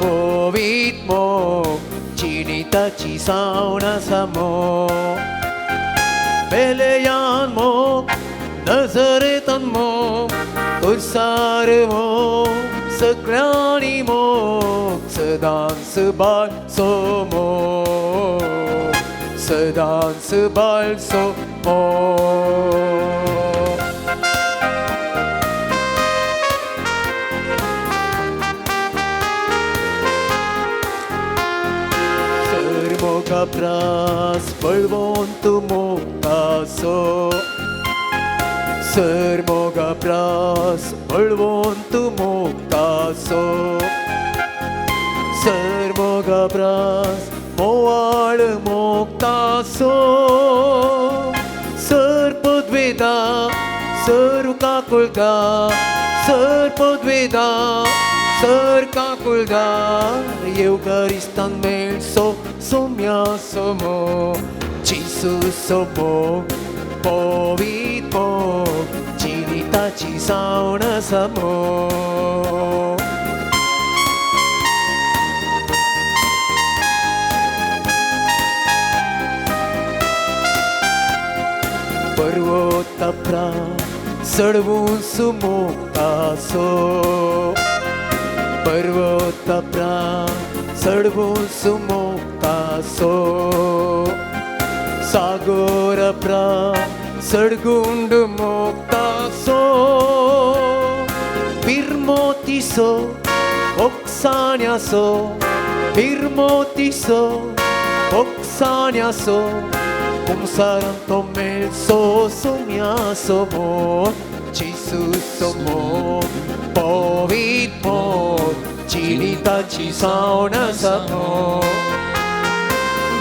पवित्र मोग, जिनिताची सावण आसा मोग. बेलयान मोग, नजरेतान मोग, उर्सार मोग, सगळ्यांनी मोग, सदांच बाळचो मोग, सदांच बाळचो मोग. Moga pras pălvont mogaso, Săr moga pras pălvont mogaso, Săr moga pras moal mogaso, Săr podveda, Săru caculda, Săr podveda, Săr caculda, Eucaristan melso, Somia somo, Jesus somo, povit mo, Cinitaci sauna samo. पर्वता pra, सडवून सुमोकासो, पर्वता pra, सडवून सुमोकासो, Sagar pra, सडगुंड मोकासो, pirmotiso, oksaniaso, pirmotiso, oksaniaso, cum saranto melso, somiaso mo, Jesus somo, povit mo, Cinitaci sauna samo.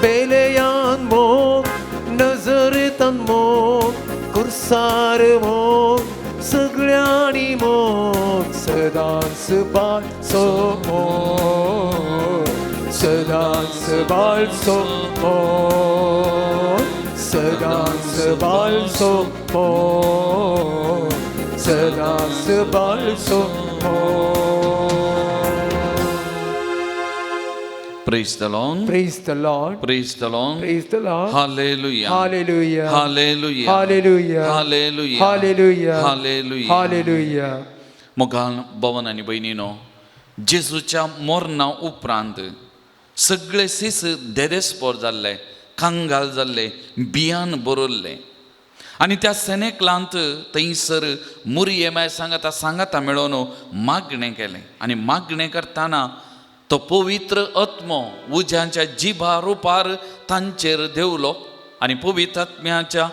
Beleyan mo, Nazaretan mo, Kursar mo, सगळ्यांनी मोग, सदांच बाळचो मोग, सदांच बाळचो मोग, सदांच बाळचो मोग, सदांच बाळचो मोग. Praise the Lord. Praise the Lord. Praise the Lord. Praise the Lord. Hallelujah. Hallelujah. Hallelujah. Hallelujah. Hallelujah. Hallelujah. Hallelujah. Hallelujah. मोगान भवन आनी भयणीनो, जेजूच्या मरणा उपरांत सगळे सीस देदेस्पोर जाल्ले, कांगाल जाल्ले, बियान बरोल्ले. आनी त्या सेनेकलांत थंयसर मुरयेमाय सांगाता मेळोन मागणें केलें. आनी मागणें करतना तो पवित्र आत्मो उज्याच्या जिभा रुपार तांचेर देवलो. आनी पवित्र आत्म्याच्या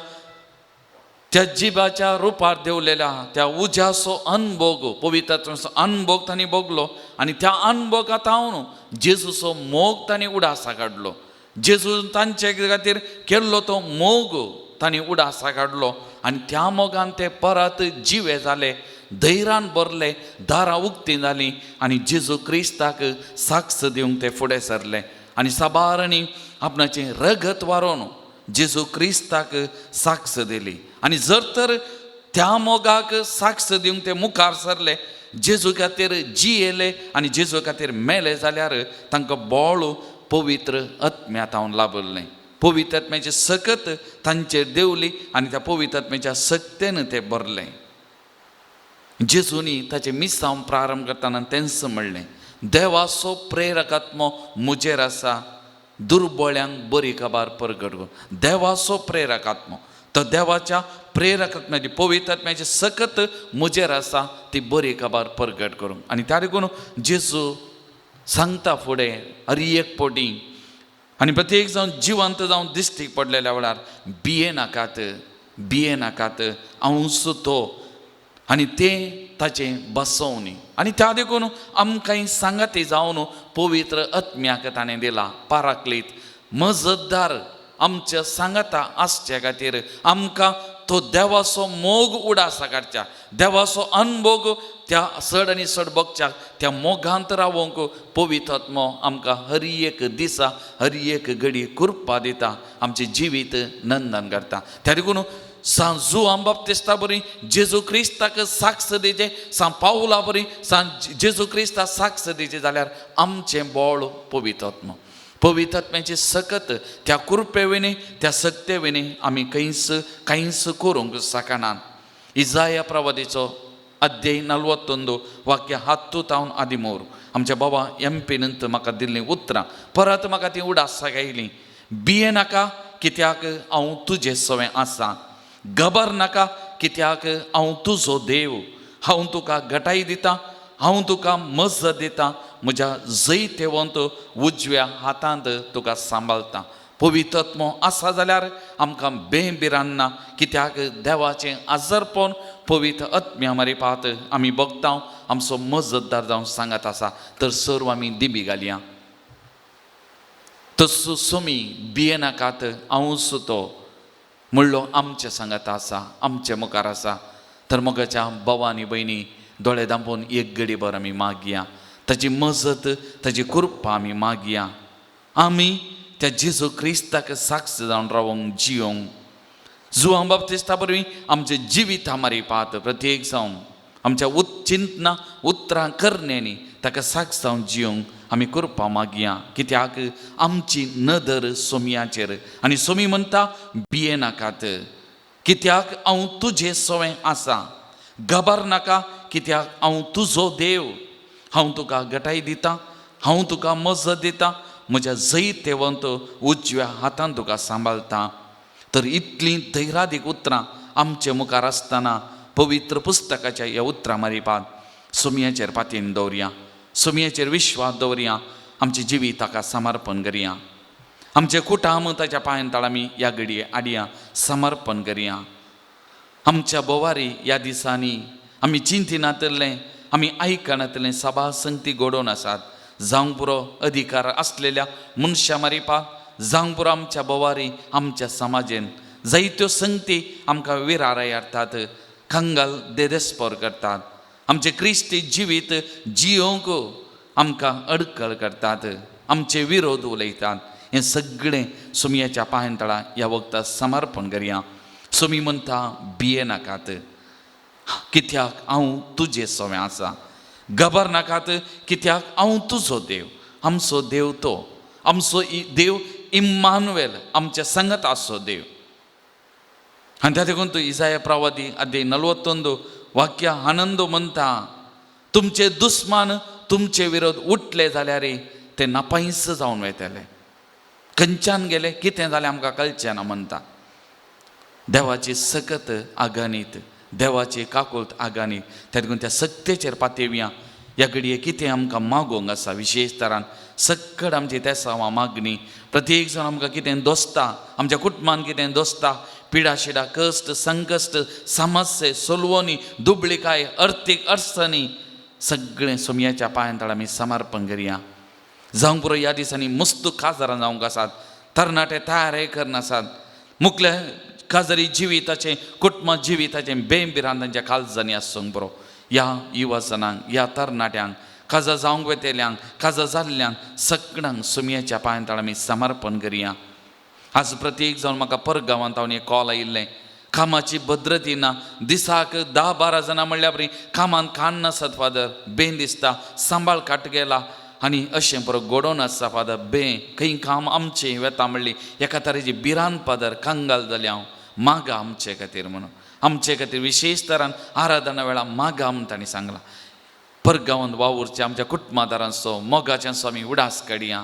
त्या जिबाच्या रुपार देवलेल्या त्या उज्याचो अनभोग पवित्रात्म्याचो अनभोग तांणी भोगलो आणि त्या अनभोगात हांव जेजूचो मोग तांणी उडासा काडलो. जेजू तांचे खातीर केल्लो तो मोग तांणी उडासा काडलो आनी त्या मोगान ते परत जिवे जाले, धैर्यान भरले, दारां उक्तीं जालीं आनी जेजू क्रिस्ताक साक्ष दिवंक ते फुडें सरले आनी साबारांनी आपणाचें रगत वारोवन जेजू क्रिस्ताक साक्ष दिली. आनी जर तर त्या मोगाक साक्ष दिवंक ते मुखार सरले, जेजू खातीर जियेले आनी जेजू खातीर मेले जाल्यार तांकां बोळ पवित्र आत्म्यांत हांव लाभल्लें. पवित्र आत्म्याची सकत तांचेर देवली आनी त्या पवित्र आत्म्याच्या सक्तेन ते भरले. जेजूनी ताचे मिसांव प्रारंभ करतना तेंच म्हणलें, देवाचो प्रेरकात्मो मुजेर आसा, दुर्बळ्यांक बरी खबर प्रगट कर. देवाचो प्रेरकात्मो, तो देवाच्या प्रेरकात्म्याची पवित्र आत्म्याची सकत मुजेर आसा ती बरी खबर प्रगट करूंक. आनी त्या देखून जेजू सांगता फुडें हरी एक पोटी आनी प्रत्येक जावन जिवंत जावन दिश्टी पडलेल्या वेळार भिये नाकात हांवूच तो आनी तें ताचें बसोवनी. आनी त्या देखून आमकां सांगाती जावन पवित्र आत्म्याक ताणें दिला. पाराक्लीत मजतदार आमच्या सांगाता आसचे खातीर आमकां तो देवाचो मोग उडासा काडच्या, देवाचो अनभोग त्या चड आनी चड भोगच्याक त्या मोगांत रावोंक पवित्र आत्मो आमकां हर एक दिसा हर एक घडी कृपा दिता, आमचें जिवीत नंदन करता. त्या देखून जुआन बाप्तिस्ता बरी जेजू क्रिस्ताक साक्ष दिजे, पावला बरी जेजू क्रिस्ताक साक्ष दिजे जाल्यार आमचें बोळ पवित्र आत्मो, पवित्र आत्म्याची सकत त्या कृपे विनी त्या सक्ते विनी आमी कांयच करूंक शकनात. इजाया प्रवादीचो अध्याय 41 वाक्य हातूंत हांव आदी मोर आमच्या बाबा MP म्हाका दिल्लीं उतरां परत म्हाका ती उडासा गायली. भिये नाका कित्याक हांव तुजें सवें आसा, घबर नाका कित्याक हांव तुजो देव, हांव तुका घटाय दिता, हांव तुका मजत दिता, म्हज्या जैतेवंत उजव्या हातांत तुका सांबाळटा. पवित्र आत्मो आसा जाल्यार आमकां बेबिरान ना, कित्याक देवाचें आजारपण पवित्र आत्म्या मारिपात आमी भोगता. आमचो मजतदार जावन सांगत आसा तर सर्व आमी दिबी घालया. तसो सोमी भिये नाकात हांवूच तो म्हणलो आमच्या सांगात आसा, आमच्या मुखार आसा. तर मोगाच्या भावांनी भयणी दोळे धांपून एक घडीभर आमी मागया, ताची मजत ताची कृपा आमी मागया. आमी त्या जेजू क्रिस्ताक साक्ष जावन रावोंक जियोंक जुआन बाप्तिस्ता परवीं आमचें जिवीत मारिपात प्रत्येक जावन आमच्या चिंतना उतरां करण्यांनी ताका साक्ष जावन जियोंक आमी कृपा मागया. कित्याक आमची नदर सोमयाचेर आनी सोमी म्हणटा भिये नाकात कित्याक हांव तुजें सवें आसा, घबर नाका कित्याक हांव तुजो देव, हांव तुका घटाय दिता, हांव तुका मजत दिता, म्हज्या जैतेवंत उजव्या हातान तुका सांबाळटा. तर इतलीं धैर्यादीक उतरां आमचे मुखार आसतना पवित्र पुस्तकाच्या ह्या उतरां मारिपात सोमयाचेर पातयेन दवरया, सोमयाचेर विश्वास दवरया, आमचें जिवीत ताका समर्पण करया, आमचे कुटाम ताच्या पांयां तळ आमी ह्या घडये हाडया, समर्पण करया. आमच्या बोवारी ह्या दिसांनी आमी चिंतिनातलें आमी आयकनातलें सभा संगती घडोवन आसात. जावंक पुरो अधिकार आसलेल्या मनशां मारिपाक, जावंक पुरो आमच्या बोवारी आमच्या समाजेन जायत्यो संगती आमकां विराराय हाडटात, कंगाल देदेस्पर करतात, आमचें क्रिस्ती जिवीत जियोंक आमकां अडखळ करतात, आमचे विरोध उलयतात. हें सगळें सोमयाच्या पांयां तळा ह्या वखदां समर्पण करया. सोमी म्हणटा भिये नाकात कित्याक हांव तुजें सवें आसा, घबर नाकात कित्याक हांव तुजो देव, आमचो देव तो, आमचो देव इम्मानुएल, आमच्या संगत आसो देव. आनी त्या देखून तूं इजाया प्रवादी अध्याय 41 वाक्य आनंद म्हणटा तुमचे दुस्मान तुमचे विरोध उठले जाल्यार ते नापायस जावन वयतले, खंयच्यान गेले कितें जालें आमकां कळचें ना म्हणटा. देवाची सकत आगानीत, देवाची काकुळट आगानीत, त्या देखून त्या सक्तेचेर पातयवया. ह्या घडये कितें आमकां मागोवंक आसा विशेश तरान सक्कड आमची तेसांवां मागणी. प्रत्येक जाण आमकां कितें दोसता, आमच्या कुटुंबान कितें दोसता, पिडाशिडा कष्ट संकष्ट समस्ये सोलवोनी दुबळीकाय अर्थीक अडचणी सगळे सुमयाच्या पांयांतळ आमी समर्पण करुया. जावंक पुरो ह्या दिसांनी मस्त काजारां जावंक आसात, तरणाटे तयारे करनासात, मुखले काजारी जिविताचें कुटुंब जिविताचें बेंबिरान तांच्या काळजांनी आसूंक पुरो. ह्या युवजनांक ह्या तरणाट्यांक काजार जावंक वेतेल्यांक काजार जाल्ल्यांक सगळ्यांक सुमयाच्या पांयांतळ आमी समर्पण करुया. आज प्रत्येक जावन म्हाका परगांवांत हांव एक कॉल आयिल्लें, कामाची भद्रती ना, दिसाक 10-12 जाणां म्हणल्या बरी कामान काण नासत फादर, बेन दिसता, सांबाळ काट गेला आनी अशें बरो गोडोवन आसा फादर, खंय काम आमचें वेता म्हणली एका तरेची भिरांत फादर कांगाल जाली हांव. मागा आमचे खातीर म्हणून, आमचे खातीर विशेश तरान आराधना वेळा मागा म्हूण तांणी सांगलां. परगांवांत वावुरचे आमच्या कुटुंबादारांचो मोगाचेंचो आमी उडास काडया.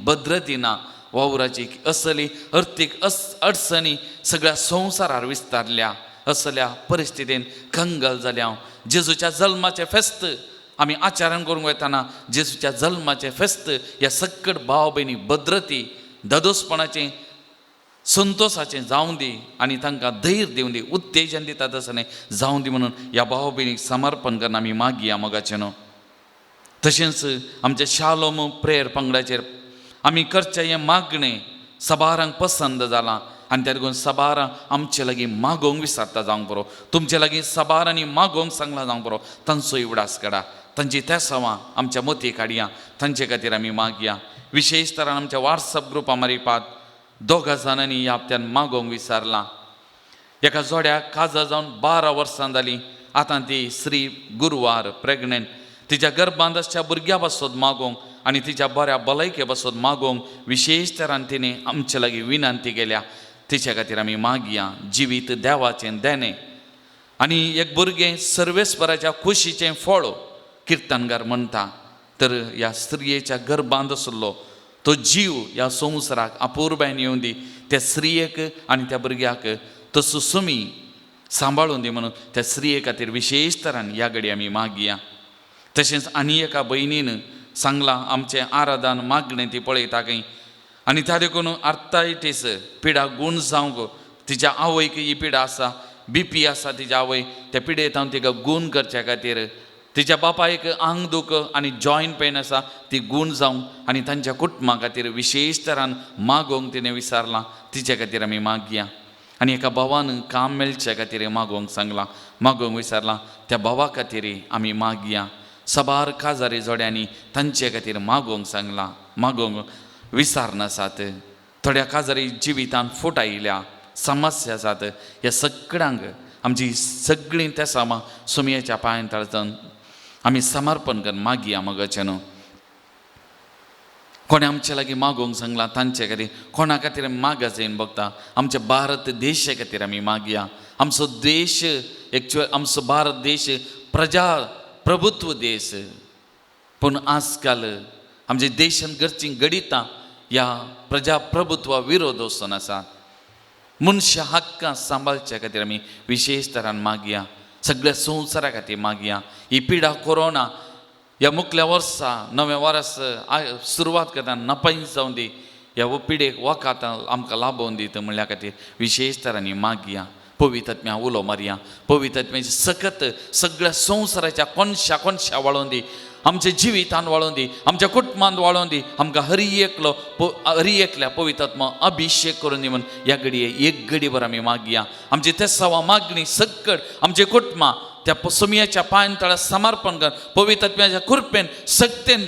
भद्रती ना, वावुराची असली अर्थीक अडचणी सगळ्या संवसारार विस्तारल्या, असल्या परिस्थितीन कंगाल जाल्या हांव. जेजूच्या जल्माचें फेस्त आमी आचरण करूंक वयताना जेजूच्या जल्माचें फेस्त ह्या सकट भाव भयणी भद्रती ददोसपणाचें संतोषाचें जावं दी आनी तांकां धैर्य दिवं दी, उत्तेजन दिता तसलें जावं दी म्हणून ह्या भाव भयणीक समर्पण करून आमी मागया मोगाचें न्हू. तशेंच आमच्या शालोम प्रेयर पंगडाचेर आमी करचें हें मागणें सबारांक पसंद जालां आनी त्या देखून सबारां आमचे लागीं मागोवंक विसरता जावंक पुरो. तुमचे लागीं सबारांनी मागोवंक सांगलां जावंक पुरो. तांचोय उडास काडा, तांची तेसावां आमच्या मती काडया, तांचे खातीर आमी मागया. विशेश तरान आमच्या वॉट्सअप ग्रुपा मारिपात 2 जाणांनी ह्या हप्त्यान मागोवंक विसरलां. एका जोड्याक काजार जावन 12 वर्सां जालीं, आतां ती श्री गुरुवार प्रेग्नंट. तिच्या गर्भांत आसच्या भुरग्या पासत मागोवंक आनी तिच्या बऱ्या भलायके पासत मागोवंक विशेश तरान तिणें आमचे लागीं विनंती केल्या. तिचे खातीर आमी मागया. जिवीत देवाचें देणें आनी एक भुरगें सर्वेस्पराच्या खुशीचें फळ किर्तनकार म्हणटा. तर ह्या स्त्रियेच्या गर्भांत आशिल्लो तो जीव ह्या संवसाराक अपुर्बायेन येवं दी, त्या स्त्रियेक आनी त्या भुरग्याक तसो सुमी सांबाळून दी म्हणून त्या स्त्रिये खातीर विशेश तरान ह्या घडी आमी मागया. तशेंच आनी एका भयणीन सांगलां आमचें आराधन मागणें ती पळयता खंय आनी त्या देखून आर्थरायटीस पिडा गूण जावंक तिच्या आवयक ही पिडा आसा, BP आसा तिच्या आवय, त्या पिडेंत हांव तिका गूण करच्या खातीर, तिच्या बापायक आंग दूख आनी जॉयंट पेन आसा ती गूण जावंक आनी तांच्या कुटुंबा खातीर विशेश तरान मागोवंक तिणें विचारलां. तिचे खातीर आमी मागया. आनी एका भावान काम मेळचे खातीर मागोवंक सांगलां, मागोवंक विचारलां. त्या भावा खातीर आमी मागया. सबार काजारी जोड्यांनी तांचे खातीर मागोवंक सांगलां, मागोवंक विचारनासात. थोड्या काजारी जिवितान फूट आयिल्या, समस्या आसात. ह्या सगळ्यांक आमची सगळीं तेसावां सुमयेच्या पांयांतळच्यान आमी समर्पण करून मागया मोगाचें न्हू. कोणे आमचे लागीं मागोवंक सांगलां तांचे खातीर, कोणा खातीर मागा जायन बघता. आमच्या भारत देशा खातीर आमी मागया. आमचो देश एक्चुअल आमचो भारत देश प्रभुत्व देश, पूण आजकाल आमच्या देशान घरचीं गडितां ह्या प्रजाप्रभुत्वा विरोध वचून आसा. मनशा हक्कां सांबाळच्या खातीर आमी विशेश तरान मागया. सगळ्या संवसारा खातीर मागया. ही पिडा कोरोना ह्या मुखल्या वर्सा नवें वर्स सुरवात करता नपैज जावं दी, ह्या पिडेक वखात आमकां लाभोवन दीत म्हणल्या खातीर विशेष तरांनी मागया. पवित्रात्म्या उलो मारया. पवित्रात्म्याची सकत सगळ्या संवसाराच्या कोनशा वाळोवन दी, आमच्या जिवितान वाळोवन दी, आमच्या कुटुंबांत वाळोवन दी. आमकां हरी एकल्या पवित्रात्मा अभिषेक करून दी म्हणून ह्या घडये एक घडीभर आमी मागया. आमची तेसावा मागणी सकट आमचे कुटुंबां त्या सुमयेच्या पांयांतळार समर्पण कर. पवित्रात्म्याच्या कृपेन सक्तेन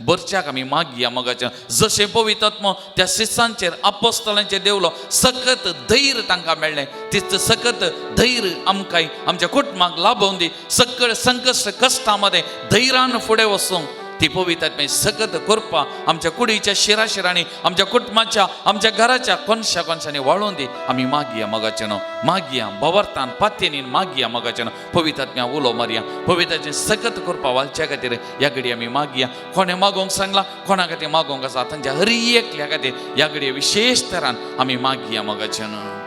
बरच्याक आमी मागया मोगाचें. जशें पवित्रात्मो त्या शिष्यांचेर अपोस्तलांचेर देवलो, सकत धैर्य तांकां मेळ्ळें, तितलें सकत धैर्य आमकांय आमच्या कुटुंबाक लाभोवन दी. सकट संकश्ट कश्टा मध्ये धैर्यान फुडें वचूंक ती पवित्रात्म्याची सकत कृपा आमच्या कुडीच्या शिराशिरांनी आमच्या कुटुंबाच्या आमच्या घराच्या कोनशांनी वाळोवन दी. आमी मागया मोगाचें न्हू. मागया भवर्तान पात्येनीन मागया मोगाचें न्हू. पवित्रात्म्या उलो मारया. पवित्राची सकत कृपा वालच्या खातीर ह्या घडये आमी मागया. कोणें मागोवंक सांगलां, कोणा खातीर मागोवंक आसा तांच्या हरी एकल्या खातीर ह्या घडये विशेष तरान आमी मागया मोगाचें न्हू.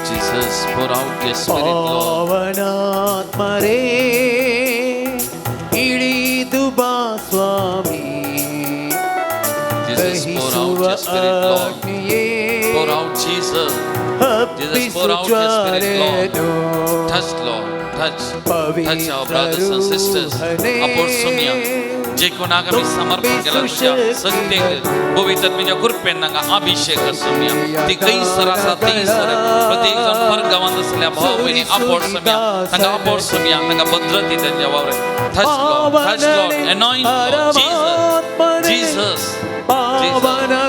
Jesus, pour out your spirit, Lord. पावनात्मा ray, Jesus, pour out your Spirit, Lord. Pour out, Jesus. Jesus, pour out your Spirit, Lord. Touch, Lord. Touch. Touch our brothers and sisters. आपण सुमिया जे कोणाक आम्ही समर्पण केला तुझ्या सत्तेक पवित्रतेच्या कृपेन नांगा अभिषेक सुमिया ती कई सरासा ती सर प्रत्येक जण परगावान असल्या भाव बहिणी आपण सुमिया नांगा आपण सुमिया नांगा भद्रती त्यांच्या वावर touch Lord anoint Lord Jesus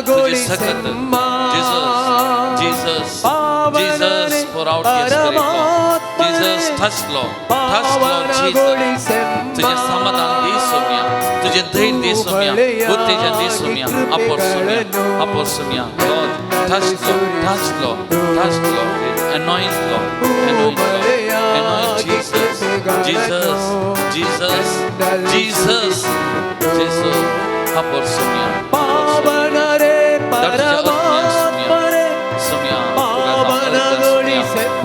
तुझी सकत Jesus pour out your Spirit Lord Jesus touch Lord Jesus तुझे समाधान दे सुमिया तुझे धैर्य दे सुमिया उत्तेजन दे सुमिया अपर सुमिया Lord touch Lord anoint Lord Jesus अपर सुमिया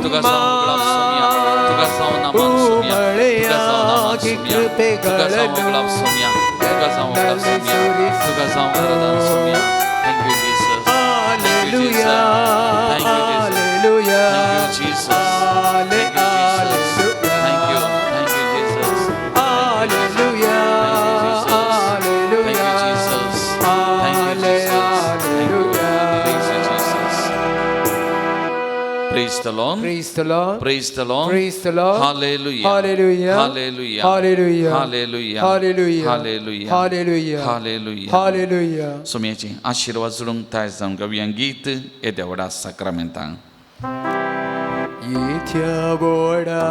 तुका सांगला सुमिया तुका सांगना मान सुमिया तुका सांगला सुमिया तुका सांगला सुमिया तुका सांगला सुमिया thank you Jesus thank you Jesus thank you Jesus thank you Jesus hallelujah thank you Jesus praise the Lord Praise the Lord. praise the Lord Praise the Lord. hallelujah Hallelujah. hallelujah Hallelujah. hallelujah Hallelujah. hallelujah Hallelujah. hallelujah Hallelujah. सुमियाची आशीर्वाद जुळूंक ताय जावन गव्या गीत हे Devda साक्रामेंतां Yithyaboda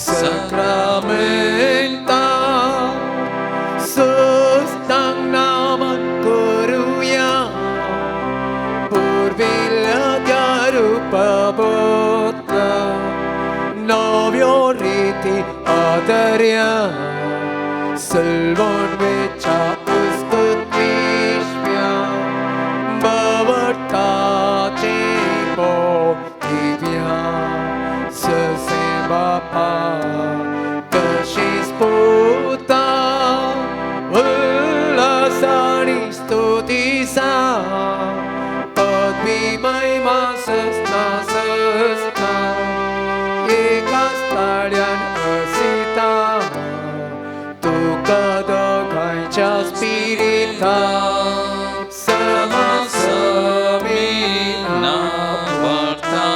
Sakramenta Sustang naman koruya Purvila Garupabota Novyo riti adarya Salvon vecha ustut vishmya Bavarta chepo divya Sasembapa Kashis puta Ullasani stutisa Padmimai masasna sasna Ekastadyan asita Tu kadagaycha spirita Samasamina varta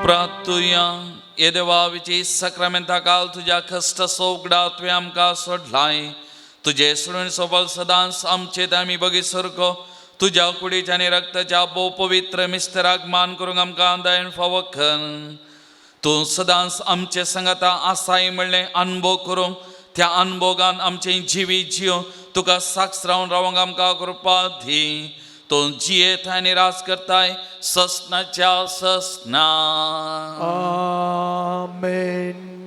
प्रार्थुया ये देवाविची सक्रामेंता काल तुझ्या कष्ट सोगडा तुवें आमकां सोडलाय तुझे सोडून सोबल सदांच आमचे आमी बगी सरको तुझ्या कुडीच्या आनी रक्ताच्या भोव पवित्र मिस्टराक मान करूंक आमकां दायन फावो कर तूं सदांच आमचे संगता आसाय म्हणलें अनुभव करूंक त्या अनुभवान आमचे जिवी जियो तुका साक्ष रावन रावंक आमकां कृपा दी तूं जियेत आनी राज करताय ससनाच्या ससना Amen.